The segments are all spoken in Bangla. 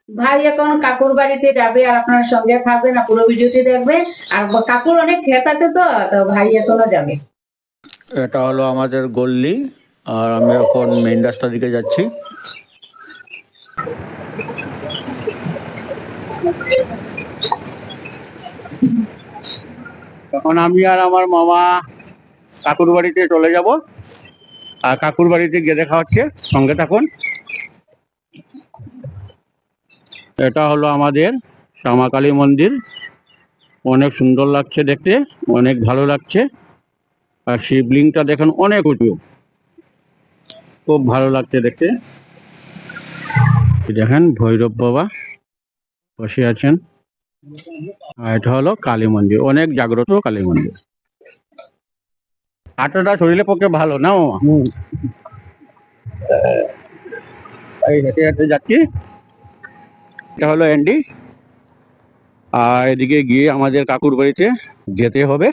ভাই এখন কাকুর বাড়িতে যাবে আর আপনার সঙ্গে থাকবে না, পুরো ভিডিওটি দেখবে। আর কাকুর অনেক ক্ষেত আছে, তো তো ভাই এখনো যাবে। এটা হলো আমাদের গল্লি, আর আমি এখন মেইন রাস্তার দিকে যাচ্ছি। এখন আমি আর আমার মামা কাকুর বাড়িতে চলে যাব, আর কাকুর বাড়িতে গিয়ে দেখা হচ্ছে, সঙ্গে থাকুন। এটা হলো আমাদের শ্যামাকালী মন্দির, অনেক সুন্দর লাগছে দেখতে, অনেক ভালো লাগছে। আর শিবলিংটা দেখেন অনেক উঁচু, খুব ভালো লাগছে দেখতে। দেখেন ভৈরব বাবা বসে আছেন। আর এটা হলো কালী মন্দির, অনেক জাগ্রত কালী মন্দির। হাঁটাটা শরীরের পক্ষে ভালো না মামা? এই হেঁটে হেঁটে যাচ্ছি। এটা হলো এন্ডি, আর এদিকে গিয়ে আমাদের কাকুর বাড়িতে যেতে হবে।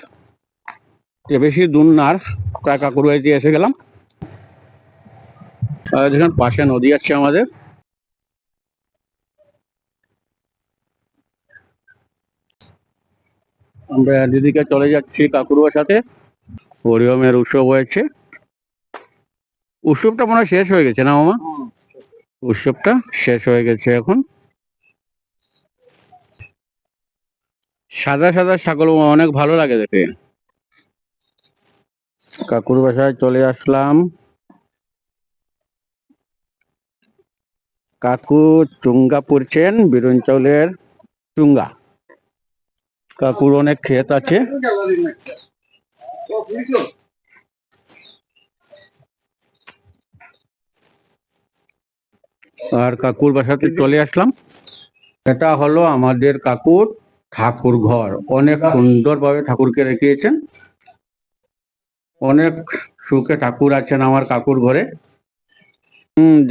বেশি দূর না, প্রায় কাকুর বাড়িতে এসে গেলাম। আর দেখেন পাশে নদী আছে আমাদের। আমরা দিদিকে চলে যাচ্ছি কাকুর সাথে। হরিওমের উৎসব হয়েছে, উৎসবটা মনে হয় শেষ হয়ে গেছে না মামা? উৎসবটা শেষ হয়ে গেছে এখন। সাদা সাদা ছাগল অনেক ভালো লাগে দেখে। কাকুর বাসায় চলে আসলাম। কাকু চুঙ্গা পড়ছেন, বিরুন চাউলের চুঙ্গা। কাকুর অনেক ক্ষেত আছে। আর কাকুর বাসাতে চলে আসলাম। এটা হলো আমাদের কাকুর ঠাকুর ঘর, অনেক সুন্দরভাবে ঠাকুরকে রেখেছেন। অনেক সুখে ঠাকুর আছেন আমার কাকুর ঘরে।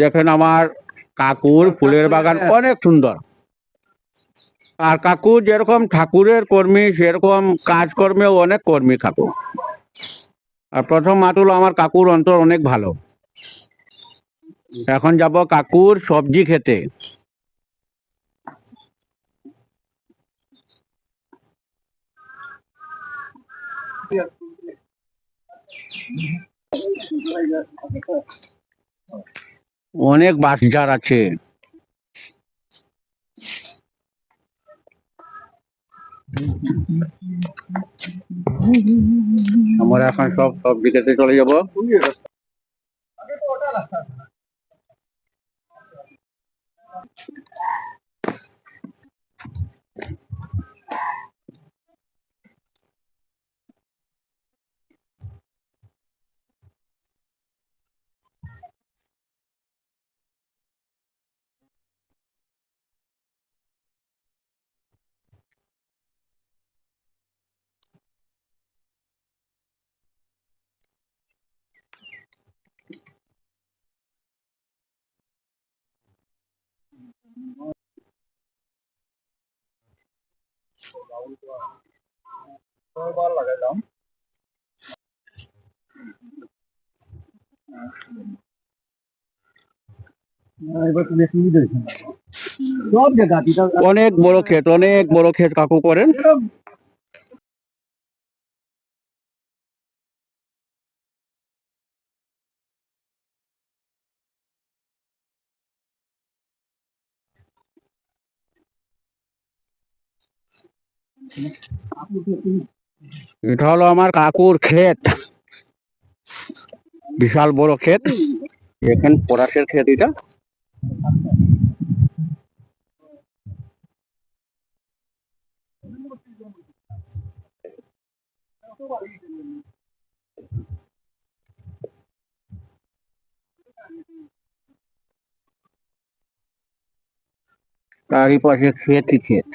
দেখেন আমার কাকুর ফুলের বাগান অনেক সুন্দর। আর কাকু যেরকম ঠাকুরের কর্মী, সেরকম কাজকর্মেও অনেক কর্মী কাকু। আর প্রথম মাতুল আমার কাকুর অন্তর অনেক ভালো। এখন যাব কাকুর সবজি খেতে। অনেক বাঁশঝাড় আছে। আমরা এখন সব সবজি খেতে চলে যাব। অনেক বড় ক্ষেত, অনেক বড় ক্ষেত কাকু করেন। এটা হলো আমার কাকুর ক্ষেত, বিশাল বড় ক্ষেত। এখানে পরাশের ক্ষেত এটা। তারই পাশে ক্ষেতই ক্ষেত।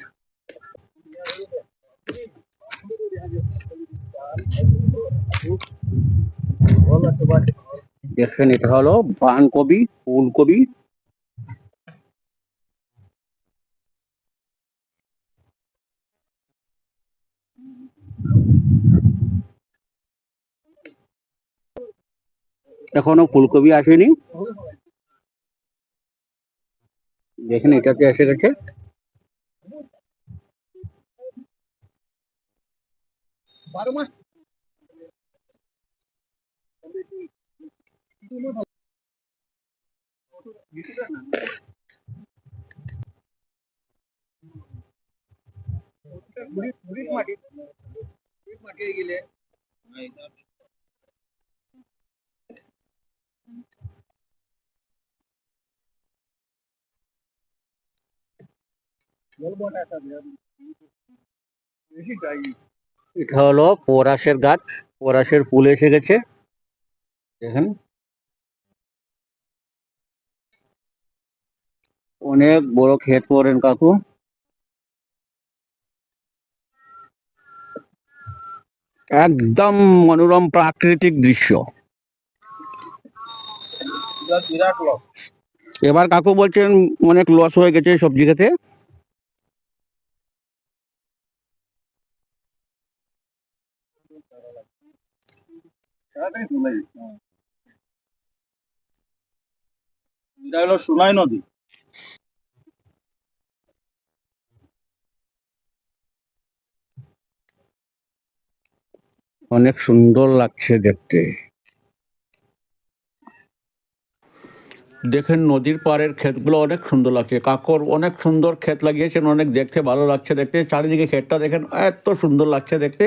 দেখছেন এটা হলো বাঁধকপি, ফুলকপি। এখনো ফুলকপি আসেনি। দেখেন এটাতে এসে গেছে। এটা হলো পলাশের গাছ, পলাশের ফুল এসে গেছে। দেখেন অনেক বড় ক্ষেত করেন কাকু। একদম মনোরম প্রাকৃতিক দৃশ্য। এবার কাকু বলছেন অনেক লস হয়ে গেছে সবজি খেতে। এটা হলো সোনাই নদী। অনেক সুন্দর লাগছে দেখতে। দেখেন নদীর পাড়ের ক্ষেতগুলো অনেক সুন্দর লাগছে। কাকর অনেক সুন্দর ক্ষেত লাগিয়েছেন, অনেক দেখতে ভালো লাগছে দেখতে। চারিদিকে ক্ষেতটা দেখেন এত সুন্দর লাগছে দেখতে।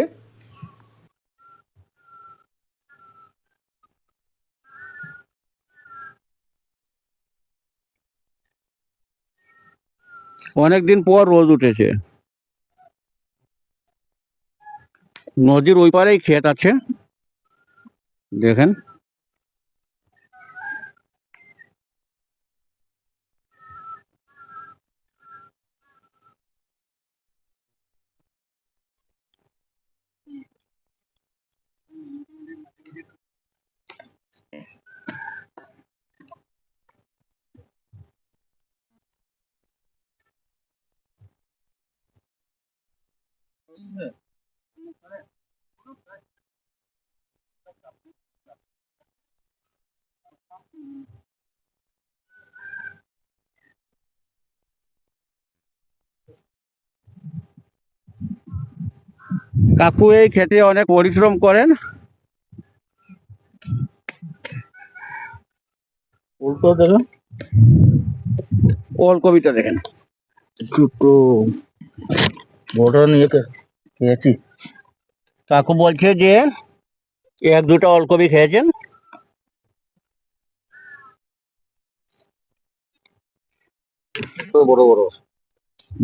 অনেকদিন পর রোদ উঠেছে। নদীর ওই পারেই ক্ষেত আছে দেখেন। কাকু এই ক্ষেতে অনেক পরিশ্রম করেন। উল্টো দেখেন, ওলকপিটা দেখেন ছোট বড় নিয়ে খেয়েছি। কাকু বলছে যে এক দুটা ওলকপি খেয়েছেন। বড় বড়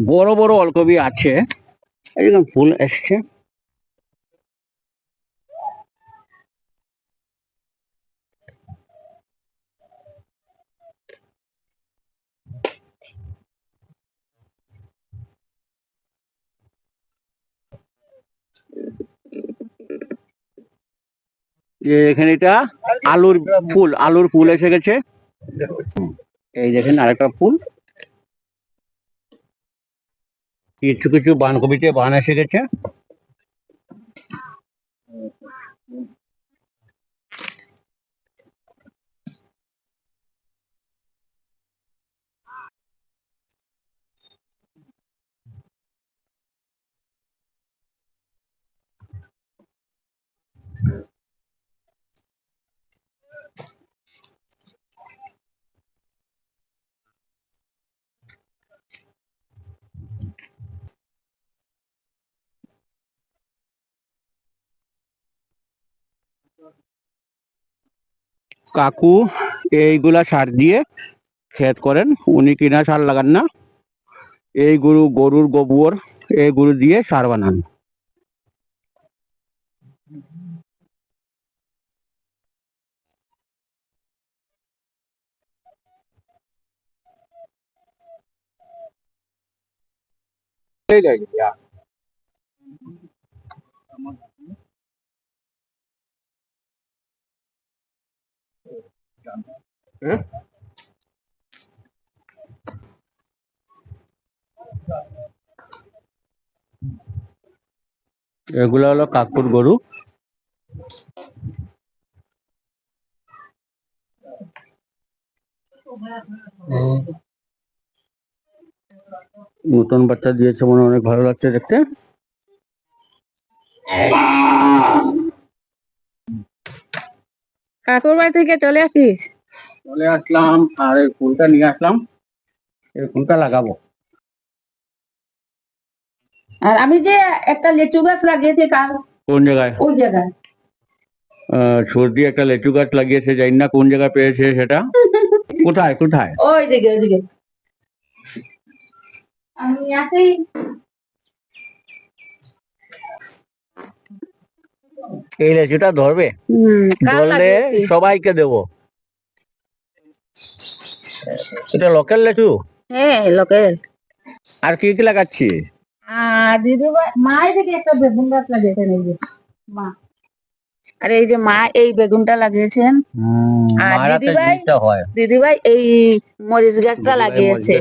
বড় বড় ওলকপি আছে। একদম ফুল এসছে। যে এখানে এটা আলুর ফুল, আলুর ফুল এসে গেছে। এই দেখেন আরেকটা ফুল। কিছু কিছু বাঁধাকপিতে বান এসে গেছে। কাকু এইগুলা সার দিয়ে ক্ষেত করেন, উনি কিনা সার লাগান না। এই গরুর গোবর এইগুলো দিয়ে সার বানান। এগুলো হলো কাকুর গরু। নতুন বাচ্চা দিয়েছে মনে হয়, অনেক ভালো লাগছে দেখতে। কাকুর বাড়ি থেকে চলে আসিস? চলে আসলাম, আর এই ফুলটা নিয়ে আসলাম, এই ফুলটা লাগাবো। আর আমি যে একটা লিচু গাছ লাগিয়েছি কাল, কোন জায়গায়? ওই জায়গায়। সর্দি একটা লেচু গাছ লাগিয়েছে, জানি না কোন জায়গায় পেয়েছে সেটা। কোথায় কোথায়? ওই দিকে ওইদিকে। আমি আসি। এই লেচুটা ধরবে? কাল ধরলে লাগিয়েছি। সবাইকে দেবো। এটা লোকাল লেচু? হ্যাঁ, লোকেল। আর কি কি লাগাচ্ছি? আর দিদিভাই মা এদিকে একটা বেগুন গাছ লাগিয়েছেন, এই যে মা। আর এই যে মা এই বেগুনটা লাগিয়েছেন। আর দিদিভাই এই মরিচ গাছটা লাগিয়েছে।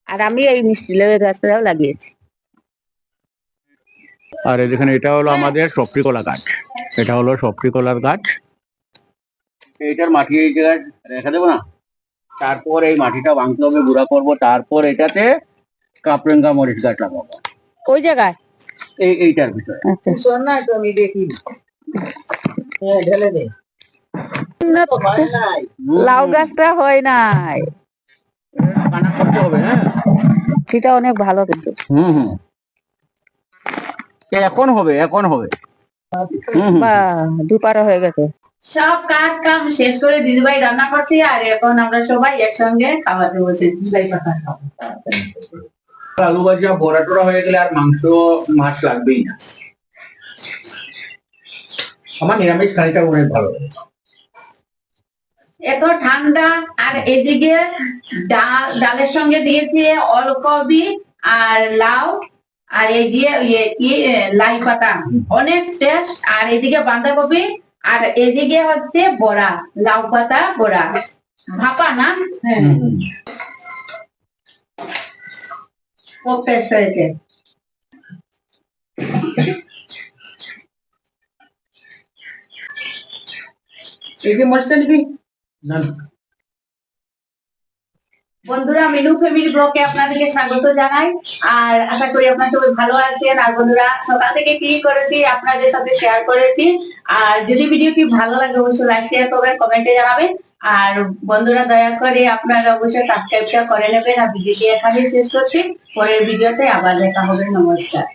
আর আমি এই মিষ্টি লেবুর গাছটাও লাগিয়েছি। আর এখানে এটা হলো আমাদের সফরি কলা গাছ, এটা হলো সফরি কলার গাছ। এইটার মাটি এই জায়গায় রেখে দেবো না, তারপর এই মাটিটা ভাঙতে হবে, গুঁড়া করবো, তারপর এটাতে কাপরেঙ্গা মরিচ গাছ লাগাবো ওই জায়গায় এইটার ভিতরে। না তো আমি দেখি ঢেলে দে। লাউ গাছটা হয় নাই, কানা করতে হবে। হ্যাঁ, সেটা অনেক ভালো কিন্তু। হুম, এখন হবে, এখন হবে। বা দুপারা হয়ে গেছে। সব কাজ কাম শেষ করে দিদিভাই রান্না করছি, আর এখন আমরা সবাই একসঙ্গে খাওয়াতে বসেছি। আলু ভাজা বড়া টড়া হয়ে গেলে আর মাংস মাছ লাগবেই না। আমার নিরামিষ খানিটা অনেক ভালো। এত ঠান্ডা, আর এদিকে ডালের সঙ্গে দিয়েছি ওলকপি আর লাউ, আর এই দিয়ে লাই পাতা, অনেক টেস্ট। আর এদিকে বাঁধাকপি, আর এদিকে হচ্ছে বড়া, লাউ পাতা বড়া, ভাপা না? হ্যাঁ, খুব টেস্ট হয়েছে। এই যে মশলা নিবি না? বন্ধুরা, মিনু ফ্যামিলি ব্লগে আপনাদেরকে স্বাগত জানাই। আর আশা করি আপনারা সবাই ভালো আছেন। আর বন্ধুরা, সকাল থেকে কি করেছি আপনাদের সাথে শেয়ার করেছি। আর যদি ভিডিওটি ভালো লাগে অবশ্যই লাইক শেয়ার করবেন, কমেন্টে জানাবেন। আর বন্ধুরা, দয়া করে আপনারা অবশ্যই সাবস্ক্রাইবটা করে নেবেন। আর ভিডিওটি এখানেই শেষ করছি, পরের ভিডিওতে আবার দেখা হবে। নমস্কার।